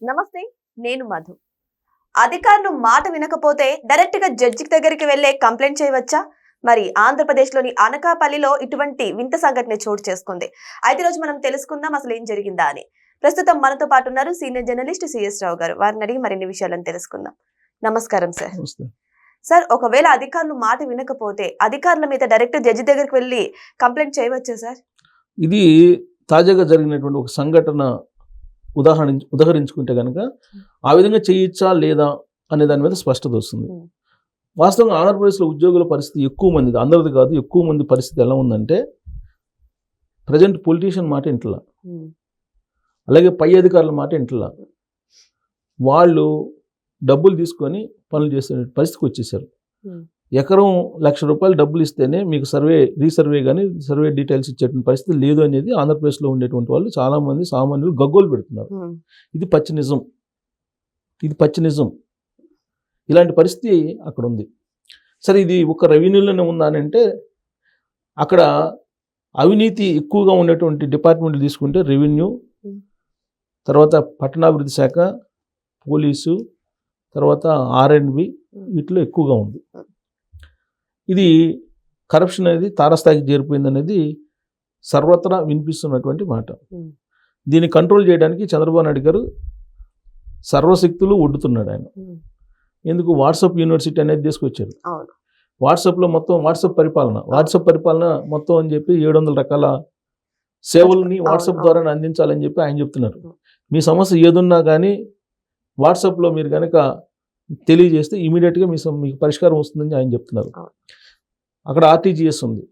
నమస్తే, నేను మధు. అధికారులు మాట వినకపోతే డైరెక్ట్ గా జడ్జి దగ్గరికి వెళ్లే కంప్లైంట్ చేయవచ్చా? మరి ఆంధ్రప్రదేశ్లోని అనకాపల్లిలో ఇటువంటి వింత సంఘటన చోటు చేసుకుంది. అయితే రోజు మనం తెలుసుకుందాం అసలు ఏం జరిగిందా అని. ప్రస్తుతం మనతో పాటు ఉన్నారు సీనియర్ జర్నలిస్ట్ సిఎస్ రావు గారు. వారిని అడిగి మరిన్ని విషయాలను తెలుసుకుందాం. నమస్కారం సార్. సార్, ఒకవేళ అధికారులు మాట వినకపోతే అధికారుల మీద డైరెక్ట్ జడ్జి దగ్గరికి వెళ్ళి కంప్లైంట్ చేయవచ్చా సార్? ఇది తాజాగా జరిగినటువంటి ఒక సంఘటన ఉదాహరించుకుంటే కనుక ఆ విధంగా చేయొచ్చా లేదా అనే దాని మీద స్పష్టత వస్తుంది. వాస్తవంగా ఆంధ్రప్రదేశ్లో ఉద్యోగుల పరిస్థితి ఎక్కువ మంది, అందరిది కాదు, ఎక్కువ మంది పరిస్థితి ఎలా ఉందంటే ప్రజెంట్ పొలిటీషియన్ మాట ఇంట్లా, అలాగే పై అధికారుల మాట ఇంట్లా, వాళ్ళు డబ్బులు తీసుకొని పనులు చేసే పరిస్థితికి వచ్చేసారు. ఎకరం ₹1,00,000 డబ్బులు ఇస్తేనే మీకు రీసర్వే కానీ సర్వే డీటెయిల్స్ ఇచ్చేటువంటి పరిస్థితి లేదు అనేది ఆంధ్రప్రదేశ్లో ఉండేటువంటి వాళ్ళు చాలామంది సామాన్యులు గగ్గోలు పెడుతున్నారు. ఇది పచ్చి నిజం. ఇలాంటి పరిస్థితి అక్కడ ఉంది. సరే, ఇది ఒక రెవెన్యూలోనే ఉందా అని అంటే అక్కడ అవినీతి ఎక్కువగా ఉండేటువంటి డిపార్ట్మెంట్లు తీసుకుంటే రెవెన్యూ, తర్వాత పట్టణాభివృద్ధి శాఖ, పోలీసు, తర్వాత R&B వీటిలో ఎక్కువగా ఉంది. ఇది కరప్షన్ అనేది తారస్థాయికి చేరిపోయింది అనేది సర్వత్రా వినిపిస్తున్నటువంటి మాట. దీన్ని కంట్రోల్ చేయడానికి చంద్రబాబు నాయుడు గారు సర్వశక్తులు ఒడ్డుతున్నాడు. ఆయన ఎందుకు వాట్సాప్ యూనివర్సిటీ అనేది తీసుకొచ్చారు. వాట్సాప్లో మొత్తం వాట్సాప్ పరిపాలన మొత్తం అని చెప్పి 700 రకాల సేవలని వాట్సాప్ ద్వారా అందించాలని చెప్పి ఆయన చెప్తున్నారు. మీ సమస్య ఏదున్నా కానీ వాట్సాప్లో మీరు కనుక తెలియజేస్తే ఇమీడియట్గా మీకు పరిష్కారం వస్తుందని ఆయన చెప్తున్నారు. అక్కడ RTGS ఉంది.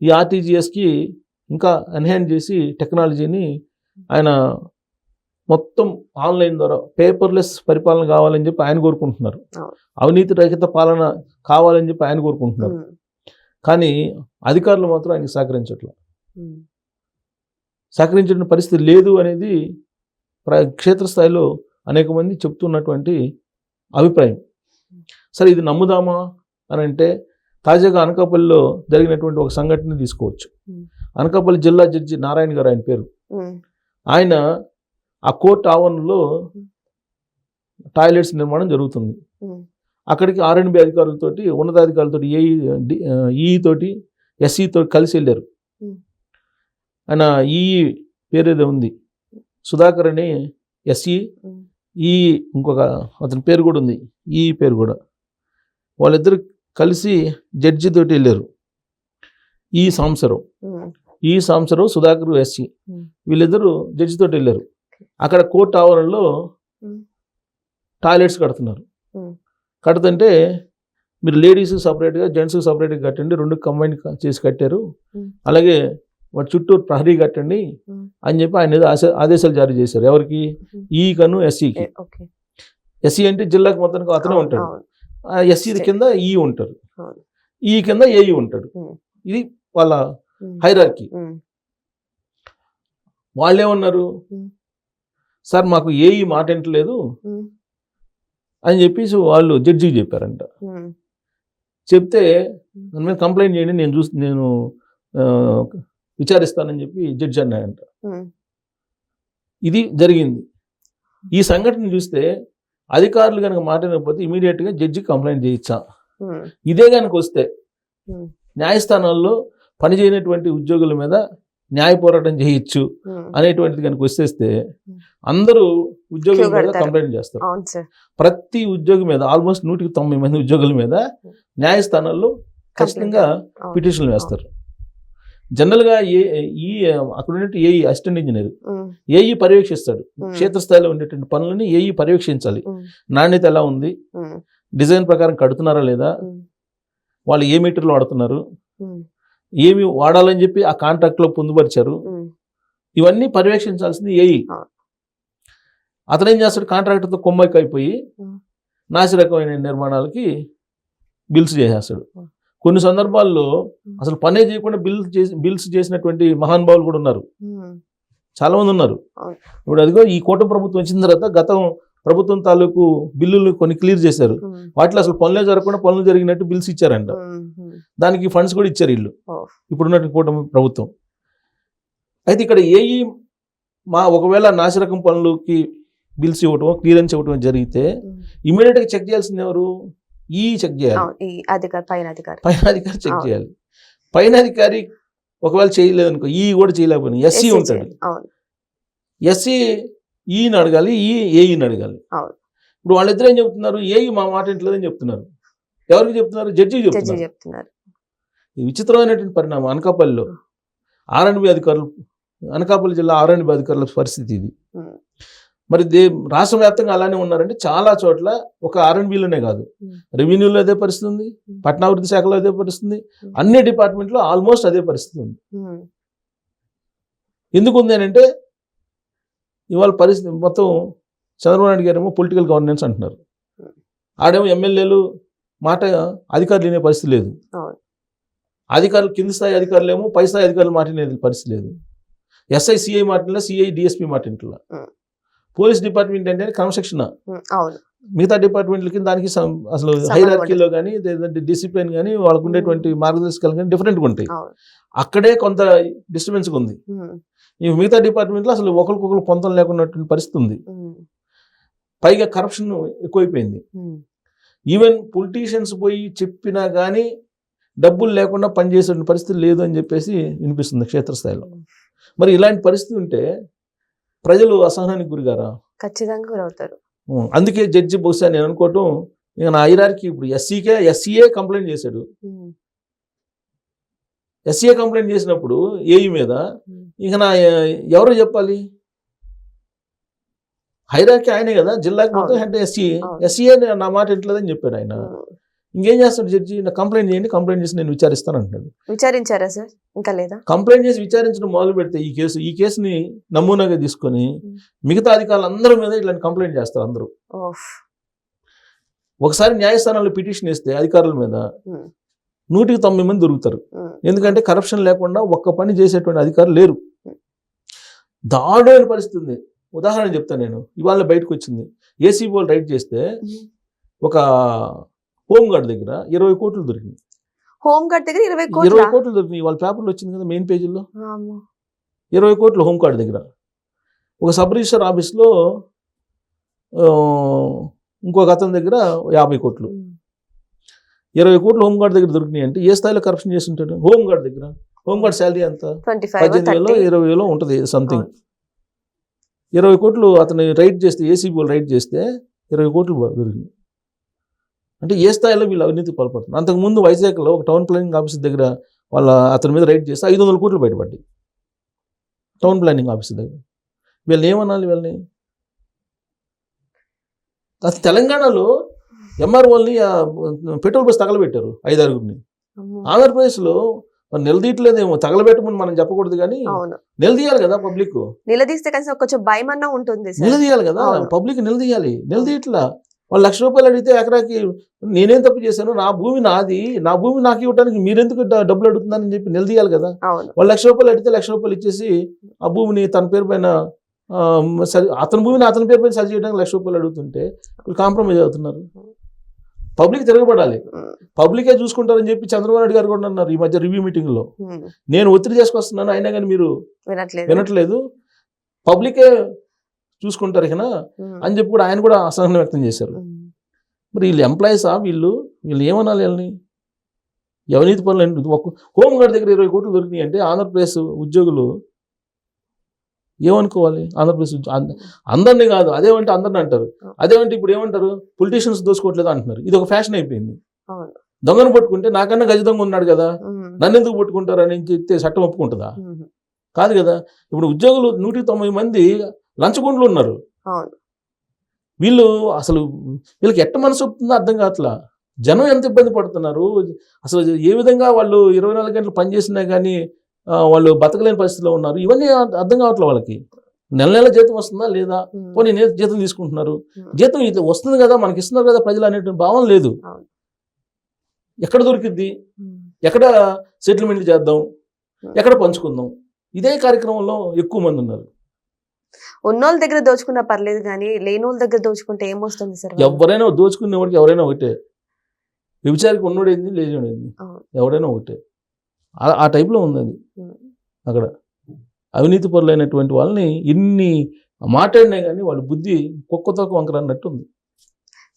ఈ RTGSకి ఇంకా ఎన్హాన్స్ చేసి టెక్నాలజీని ఆయన మొత్తం ఆన్లైన్ ద్వారా పేపర్లెస్ పరిపాలన కావాలని చెప్పి ఆయన కోరుకుంటున్నారు. అవినీతి రహిత పాలన కావాలని చెప్పి ఆయన కోరుకుంటున్నారు. కానీ అధికారులు మాత్రం ఆయనకి సహకరించిన పరిస్థితి లేదు అనేది క్షేత్రస్థాయిలో అనేక మంది చెప్తున్నటువంటి అభిప్రాయం. సరే, ఇది నమ్ముదామా అని అంటే తాజాగా అనకాపల్లిలో జరిగినటువంటి ఒక సంఘటన తీసుకోవచ్చు. అనకాపల్లి జిల్లా జడ్జి నారాయణ గారు ఆయన పేరు. ఆయన ఆ కోర్టు ఆవరణలో టాయిలెట్స్ నిర్మాణం జరుగుతుంది. అక్కడికి R&B అధికారులతోటి, ఉన్నతాధికారులతోటి, EE తోటి, SE తోటి కలిసి వెళ్ళారు. ఆయన EE పేరేదో ఉంది, సుధాకర్ అని SE, ఇంకొక అతని పేరు కూడా ఉంది, ఈ పేరు కూడా. వాళ్ళిద్దరు కలిసి జడ్జి తోటి వెళ్ళారు. ఈ సాంబశివరావు, సుధాకర్, SE వీళ్ళిద్దరూ జడ్జి తోటి వెళ్ళారు. అక్కడ కోర్టు ఆవరణలో టాయిలెట్స్ కడుతుంటే మీరు లేడీస్కి సపరేట్గా, జెంట్స్కి సపరేట్గా కట్టండి, 2 కంబైన్ చేసి కట్టారు, అలాగే వాటి చుట్టూ ప్రహరీ కట్టండి అని చెప్పి ఆయన ఆదేశాలు జారీ చేశారు. ఎవరికి? ఈకను SEకి. SE అంటే జిల్లాకి మొత్తానికి అతనే ఉంటాడు. SE కింద E ఉంటారు, ఈ కింద AE ఉంటాడు. ఇది వాళ్ళ హైరార్కీ. వాళ్ళేమన్నారు, సార్ మాకు AE మాట వింటలేదు అని చెప్పేసి వాళ్ళు జడ్జికి చెప్పారంట. చెప్తే దాని మీద కంప్లైంట్ చేయండి, నేను విచారిస్తానని చెప్పి జడ్జి అన్నాడంట. ఇది జరిగింది. ఈ సంఘటన చూస్తే అధికారులు కనుక మాట్లాడకపోతే ఇమీడియట్గా జడ్జికి కంప్లైంట్ చేయొచ్చా? ఇదే కనుక వస్తే న్యాయస్థానాల్లో పనిచేయనటువంటి ఉద్యోగుల మీద న్యాయ పోరాటం చేయొచ్చు అనేటువంటిది కనుక వచ్చేస్తే అందరూ ఉద్యోగుల మీద కంప్లైంట్ చేస్తారు. ప్రతి ఉద్యోగి మీద ఆల్మోస్ట్ 190 మంది ఉద్యోగుల మీద న్యాయస్థానాల్లో ఖచ్చితంగా పిటిషన్లు వేస్తారు. జనరల్గా అక్కడ ఉన్నట్టు AE అసిస్టెంట్ ఇంజనీర్ AE పర్యవేక్షిస్తాడు. క్షేత్రస్థాయిలో ఉండేటువంటి పనులని AE పర్యవేక్షించాలి. నాణ్యత ఎలా ఉంది, డిజైన్ ప్రకారం కడుతున్నారా లేదా, వాళ్ళు ఏ మెటీరియల్ వాడుతున్నారు, ఏమి వాడాలని చెప్పి ఆ కాంట్రాక్ట్లో పొందుపరిచారు, ఇవన్నీ పర్యవేక్షించాల్సింది AE. అతను ఏం చేస్తాడు, కాంట్రాక్టర్తో కొమ్మకి అయిపోయి నాసిరకమైన నిర్మాణాలకి బిల్స్ చేసేస్తాడు. కొన్ని సందర్భాల్లో అసలు పనే చేయకుండా బిల్స్ చేసినటువంటి మహానుభావులు కూడా ఉన్నారు, చాలా మంది ఉన్నారు. ఇప్పుడు అదిగో ఈ కూటమి ప్రభుత్వం వచ్చిన తర్వాత గతం ప్రభుత్వం తాలూకు బిల్లులు కొన్ని క్లియర్ చేశారు. వాటిలో అసలు పనులే జరగకుండా పనులు జరిగినట్టు బిల్స్ ఇచ్చారంట. దానికి ఫండ్స్ కూడా ఇచ్చారు వీళ్ళు, ఇప్పుడున్నటువంటి కూటమి ప్రభుత్వం. అయితే ఇక్కడ ఒకవేళ నాసిరకం పనులకి బిల్స్ ఇవ్వటం క్లియరెన్స్ ఇవ్వటం జరిగితే ఇమీడియట్ గా చెక్ చేయాల్సింది ఎవరు? చెక్ చేయాలి, ఈ అధికారి పైన అధికారి చెక్ అవును. చేయాలి. పైన అధికారి ఒకవేళ చేయలేదు అనుకో, కూడా చేయలేకపోయినా ఎస్సీ ఉంటాడు. అవును ఎస్సీ ఈని అడగాలి, ఏఈని అడగాలి. అవును. ఇప్పుడు వాళ్ళిద్దరు ఏం చెప్తున్నారు? ఏఈ మా మాట ఇంట్లేదని చెప్తున్నారు. ఎవరికి చెప్తున్నారు? జడ్జి జడ్జి చెప్తున్నారు. చెప్తున్నారు. ఇది విచిత్రమైనటువంటి పరిణామం. అనకాపల్లిలో ఆర్ఎండ్బి అధికారులు, అనకాపల్లి జిల్లా ఆర్ఎండ్బి అధికారుల పరిస్థితి ఇది. ఉమ్, మరి రాష్ట్ర వ్యాప్తంగా అలానే ఉన్నారంటే చాలా చోట్ల, ఒక ఆర్ఎండ్బిలోనే కాదు, రెవెన్యూలో అదే పరిస్థితి ఉంది, పట్టణాభివృద్ధి శాఖలో అదే పరిస్థితి ఉంది, అన్ని డిపార్ట్మెంట్లో ఆల్మోస్ట్ అదే పరిస్థితి ఉంది. ఉమ్, ఎందుకు ఉంది అని అంటే ఇవాళ పరిస్థితి మొత్తం చంద్రబాబు నాయుడు గారేమో పొలిటికల్ గవర్నెన్స్ అంటున్నారు, ఆడేమో ఎమ్మెల్యేలు మాట అధికారులు వినే పరిస్థితి లేదు, అవును. అధికారులు కింది స్థాయి అధికారులు ఏమో పై స్థాయి అధికారులు మాట వినే పరిస్థితి లేదు. ఎస్ఐ సిఐ మాటిలో, సిఐ డిఎస్పీ మాటింట్లో. పోలీస్ డిపార్ట్మెంట్ అంటే క్రమశిక్షణ, అవును. మిగతా డిపార్ట్మెంట్లకి దానికి అసలు హైరార్కీలో కానీ డిసిప్లిన్ కానీ వాళ్ళకు ఉండేటువంటి మార్గదర్శకాలు కానీ డిఫరెంట్గా ఉంటాయి. అవును. అక్కడే కొంత డిస్టర్బెన్స్గా ఉంది. ఈ మిగతా డిపార్ట్మెంట్లో అసలు ఒకరికొకరు పొంతం లేకున్నటువంటి పరిస్థితి ఉంది. పైగా కరప్షన్ ఎక్కువైపోయింది. ఈవెన్ పొలిటీషియన్స్ పోయి చెప్పినా కానీ డబ్బులు లేకుండా పనిచేసే పరిస్థితి లేదు అని చెప్పేసి వినిపిస్తుంది క్షేత్రస్థాయిలో. మరి ఇలాంటి పరిస్థితి ఉంటే ప్రజలు అసహనానికి గురిగారా? ఖచ్చితంగా గురవుతారు. అందుకే జడ్జి బహుశా నేను అనుకోవటం, ఇక నా ఐరార్కి ఇప్పుడు ఎస్సీఏ కంప్లైంట్ చేశాడు. ఎస్సీఏ కంప్లైంట్ చేసినప్పుడు ఏఈ మీద ఇక ఎవరు చెప్పాలి? హైరార్కి ఆయనే కదా, జిల్లాకి మొత్తం హెడ్ ఎస్సీఏ నా మాట ఎట్లేదని చెప్పాడు ఆయన. ఇంకేం చేస్తాడు జడ్జి? నా కంప్లైంట్ చేయండి, కంప్లైంట్ చేసి నేను విచారిస్తాను అంటున్నాడు. విచారించారా సార్? ఇంకా లేదా? కంప్లైంట్ చేసి విచారించడం మొదలు పెడితే ఈ కేసుని నమూనాగా తీసుకొని మిగతా అధికారులు అందరి మీద ఇట్లాంటి కంప్లైంట్ చేస్తారు అందరూ. ఒకసారి న్యాయస్థానాల్లో పిటిషన్ ఇస్తే అధికారుల మీద 190 మంది దొరుకుతారు. ఎందుకంటే కరప్షన్ లేకుండా ఒక్క పని చేసేటువంటి అధికారులు లేరు. దారుణమైన పరిస్థితి ఉంది. ఉదాహరణ చెప్తాను నేను. ఇవాళ బయటకు వచ్చింది, ఏసీబీ వాళ్ళు రైడ్ చేస్తే ఒక హోంగార్డ్ దగ్గర 20 కోట్లు దొరికింది. హోంగార్డ్ దగ్గర 20 కోట్లు దొరికింది. వాళ్ళ పేపర్లో వచ్చింది కదా మెయిన్ పేజీలో. 20 కోట్లు హోంగార్డ్ దగ్గర. ఒక సబ్ రిజిస్టర్ ఆఫీస్లో ఇంకొక అతని దగ్గర 50 కోట్లు. 20 కోట్లు హోంగార్డ్ దగ్గర దొరికినాయి అంటే ఏ స్థాయిలో కరప్షన్ చేసి ఉంటాడు? హోంగార్డ్ దగ్గర హోంగార్డ్ శాలరీ ఎంత? 18,000 20,000 ఉంటుంది సంథింగ్. 20 కోట్లు అతను రైడ్ చేస్తే, ఏసీబీ వాళ్ళు రైడ్ చేస్తే 20 కోట్లు దొరికింది. అంటే ఏ స్థాయిలో వీళ్ళు అవినీతి పాల్పడుతున్నారు. అంతకుముందు వైజాగ్లో ఒక టౌన్ ప్లానింగ్ ఆఫీస్ దగ్గర అతని మీద రైడ్ చేస్తే 500 కోట్లు బయటపడ్డాయి టౌన్ ప్లానింగ్ ఆఫీస్ దగ్గర. వీళ్ళని ఏమనాలి? వీళ్ళని అసలు తెలంగాణలో ఎంఆర్ఓల్ని పెట్రోల్ బస్ తగలబెట్టారు 5-6. ఆంధ్రప్రదేశ్లో నిలదీయట్లేదేమో, తగలబెట్టమని మనం చెప్పకూడదు కానీ నిలదీయాలి కదా పబ్లిక్. నిలదీస్తే కనీసం కొంచెం భయం అన్నా ఉంటుంది. నిలదీయాలి కదా పబ్లిక్, నిలదీయట్లా. వాళ్ళు 1,00,000 రూపాయలు అడిగితే ఎకరాకి నేనేం తప్పు చేశాను, నా భూమి నాది, నా భూమి నాకు ఇవ్వడానికి మీరెందుకు డబ్బులు అడుగుతున్నారని చెప్పి నిలదీయాలి కదా. వాళ్ళు 1,00,000 రూపాయలు అడిగితే 1,00,000 రూపాయలు ఇచ్చేసి ఆ భూమిని తన పేరు పైన అతని భూమిని అతని పేరు పైన సరి చేయడానికి 1,00,000 రూపాయలు అడుగుతుంటే వీళ్ళు కాంప్రమైజ్ అవుతున్నారు. పబ్లిక్ తిరగబడాలి, పబ్లికే చూసుకుంటారని చెప్పి చంద్రబాబు నాయుడు గారు కూడా అన్నారు ఈ మధ్య రివ్యూ మీటింగ్ లో. నేను ఒత్తిడి చేసుకొస్తున్నాను అయినా కానీ మీరు వినట్లేదు, పబ్లికే చూసుకుంటారు ఇక అని చెప్పి కూడా ఆయన కూడా అసహనం వ్యక్తం చేశారు. మరి వీళ్ళు ఎంప్లాయీసా? వీళ్ళు ఏమనాలి? వీళ్ళని అవినీతి పనులు. హోంగార్డ్ దగ్గర 20 కోట్లు దొరికినాయి అంటే ఆంధ్రప్రదేశ్ ఉద్యోగులు ఏమనుకోవాలి? ఆంధ్రప్రదేశ్ అందరినీ కాదు, అదేమంటే అందరిని అంటారు. అదేమంటే ఇప్పుడు ఏమంటారు? పొలిటీషియన్స్ దోసుకోవట్లేదు అంటున్నారు. ఇది ఒక ఫ్యాషన్ అయిపోయింది. దొంగను పట్టుకుంటే నాకన్నా గజ దొంగ ఉన్నాడు కదా, నన్ను ఎందుకు పట్టుకుంటారు అని చెప్తే చట్టం ఒప్పుకుంటుందా? కాదు కదా. ఇప్పుడు ఉద్యోగులు 190 మంది లంచగొండ్లు ఉన్నారు. వీళ్ళకి ఎట్ట మనసు వస్తుందో అర్థం కావట్లా. జనం ఎంత ఇబ్బంది పడుతున్నారు అసలు. ఏ విధంగా వాళ్ళు 24 గంటలు పనిచేసినా కానీ వాళ్ళు బతకలేని పరిస్థితిలో ఉన్నారు. ఇవన్నీ అర్థం కావట్లేదు వాళ్ళకి. నెల జీతం వస్తుందా లేదా, పోనీ జీతం తీసుకుంటున్నారు, జీతం ఇది వస్తుంది కదా మనకి ఇస్తున్నారు కదా ప్రజలు అనేటువంటి భావం లేదు. ఎక్కడ దొరికిద్ది, ఎక్కడ సెటిల్మెంట్ చేద్దాం, ఎక్కడ పంచుకుందాం, ఇదే కార్యక్రమంలో ఎక్కువ మంది ఉన్నారు. ఉన్నోళ్ళ దగ్గర దోచుకున్నా పర్లేదు కానీ లేనోళ్ళ దగ్గర దోచుకుంటే ఏమొస్తుంది సార్? ఎవరైనా దోచుకునేవాడికి ఎవరైనా ఒకటే. వ్యభిచారికి ఉన్నోడేంది లేనివాడేంది ఎవరైనా ఒకటే. ఆ టైప్లో ఉంది అది. అక్కడ అవినీతి పరులైనటువంటి వాళ్ళని ఇన్ని మాట్లాడినా కానీ వాళ్ళ బుద్ధి కుక్కతో వంకర అన్నట్టు ఉంది.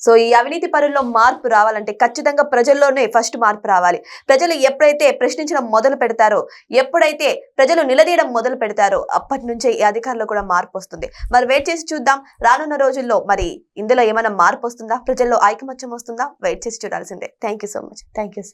సో ఈ అవినీతి పరుల్లో మార్పు రావాలంటే ఖచ్చితంగా ప్రజల్లోనే ఫస్ట్ మార్పు రావాలి. ప్రజలు ఎప్పుడైతే ప్రశ్నించడం మొదలు పెడతారో, ఎప్పుడైతే ప్రజలు నిలదీయడం మొదలు పెడతారో అప్పటి నుంచే ఈ అధికారులు కూడా మార్పు వస్తుంది. మరి వెయిట్ చేసి చూద్దాం రానున్న రోజుల్లో మరి ఇందులో ఏమైనా మార్పు వస్తుందా, ప్రజల్లో ఐకమత్యం వస్తుందా, వెయిట్ చేసి చూడాల్సిందే. Thank you so much. Thank you.